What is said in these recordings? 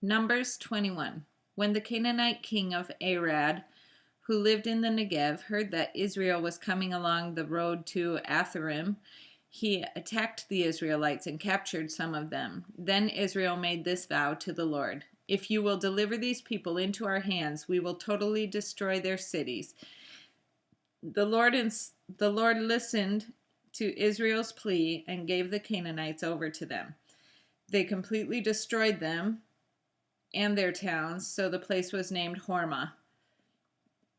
Numbers 21. When the Canaanite king of Arad, who lived in the Negev, heard that Israel was coming along the road to Atharim, he attacked the Israelites and captured some of them. Then Israel made this vow to the Lord: "If you will deliver these people into our hands, we will totally destroy their cities." The Lord listened to Israel's plea and gave the Canaanites over to them. They completely destroyed them and their towns, so the place was named Hormah.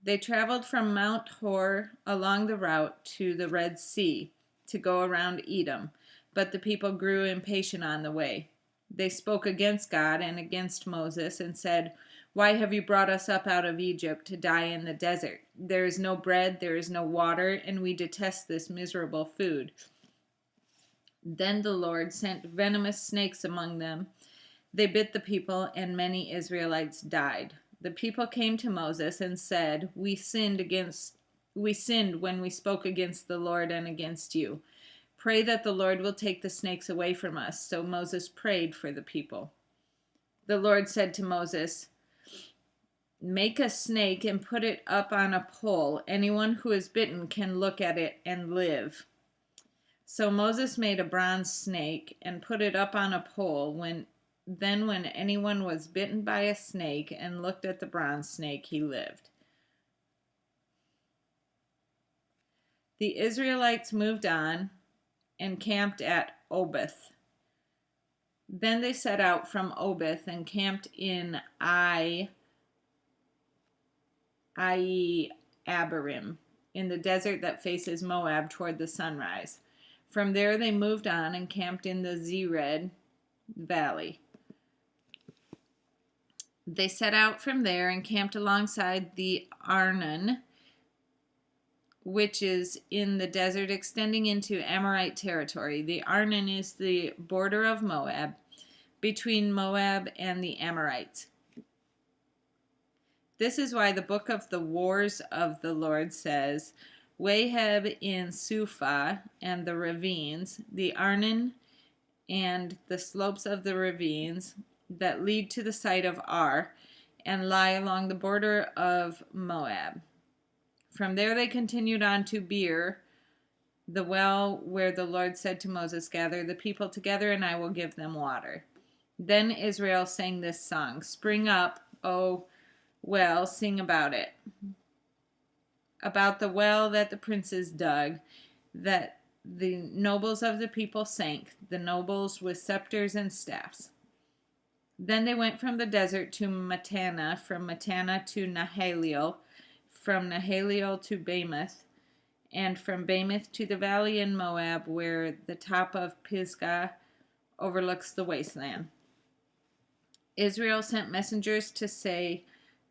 They traveled from Mount Hor along the route to the Red Sea to go around Edom, but the people grew impatient on the way. They spoke against God and against Moses and said, "Why have you brought us up out of Egypt to die in the desert? There is no bread, there is no water, and we detest this miserable food." Then the Lord sent venomous snakes among them. They bit the people, and many Israelites died. The people came to Moses and said, We sinned when we spoke against the Lord and against you. Pray that the Lord will take the snakes away from us." So Moses prayed for the people. The Lord said to Moses, "Make a snake and put it up on a pole. Anyone who is bitten can look at it and live." So Moses made a bronze snake and put it up on a pole. When anyone was bitten by a snake and looked at the bronze snake, he lived. The Israelites moved on and camped at Obeth. Then they set out from Obeth and camped in Abarim, in the desert that faces Moab toward the sunrise. From there they moved on and camped in the Zered Valley. They set out from there and camped alongside the Arnon, which is in the desert extending into Amorite territory. The Arnon is the border of Moab, between Moab and the Amorites. This is why the book of the Wars of the Lord says, Waheb in Suphah and the ravines, the Arnon and the slopes of the ravines that lead to the site of Ar and lie along the border of Moab. From there they continued on to Beer, the well where the Lord said to Moses, "Gather the people together and I will give them water." Then Israel sang this song: "Spring up, O well, sing about it. About the well that the princes dug, that the nobles of the people sank, the nobles with scepters and staffs." Then they went from the desert to Mattanah, from Mattanah to Nahaliel, from Nahaliel to Bamoth, and from Bamoth to the valley in Moab, where the top of Pisgah overlooks the wasteland. Israel sent messengers to say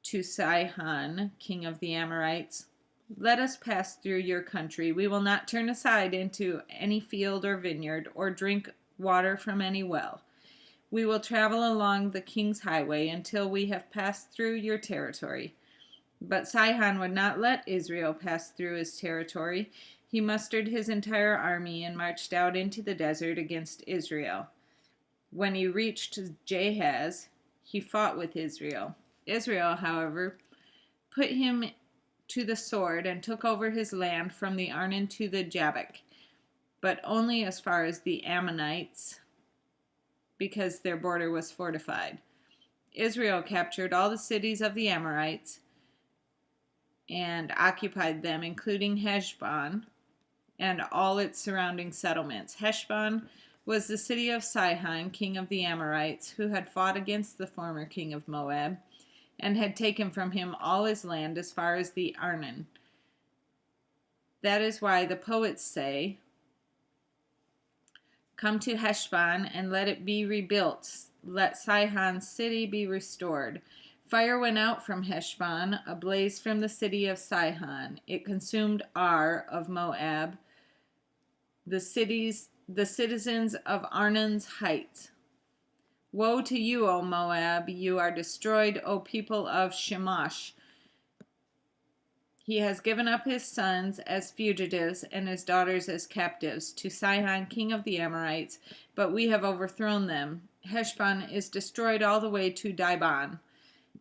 to Sihon, king of the Amorites, "Let us pass through your country. We will not turn aside into any field or vineyard, or drink water from any well. We will travel along the king's highway until we have passed through your territory." But Sihon would not let Israel pass through his territory. He mustered his entire army and marched out into the desert against Israel. When he reached Jahaz, he fought with Israel. Israel, however, put him to the sword and took over his land from the Arnon to the Jabbok, but only as far as the Ammonites, because their border was fortified. Israel captured all the cities of the Amorites and occupied them, including Heshbon and all its surrounding settlements. Heshbon was the city of Sihon, king of the Amorites, who had fought against the former king of Moab and had taken from him all his land as far as the Arnon. That is why the poets say, "Come to Heshbon and let it be rebuilt. Let Sihon's city be restored." Fire went out from Heshbon, a blaze from the city of Sihon. It consumed Ar of Moab, the citizens of Arnon's heights. Woe to you, O Moab! You are destroyed, O people of Shemosh! He has given up his sons as fugitives and his daughters as captives to Sihon, king of the Amorites, but we have overthrown them. Heshbon is destroyed all the way to Dibon.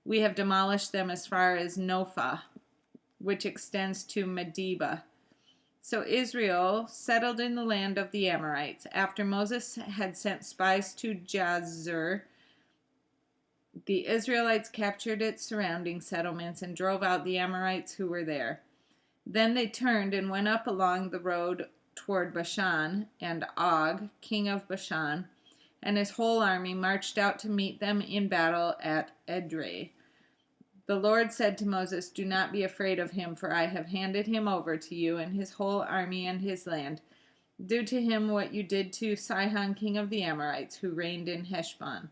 We have demolished them as far as Nophah, which extends to Medeba. So Israel settled in the land of the Amorites. After Moses had sent spies to Jazer, the Israelites captured its surrounding settlements and drove out the Amorites who were there. Then they turned and went up along the road toward Bashan, and Og, king of Bashan, and his whole army marched out to meet them in battle at Edrei. The Lord said to Moses, "Do not be afraid of him, for I have handed him over to you and his whole army and his land. Do to him what you did to Sihon, king of the Amorites, who reigned in Heshbon."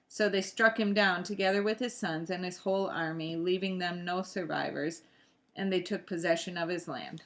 So they struck him down together with his sons and his whole army, leaving them no survivors, and they took possession of his land.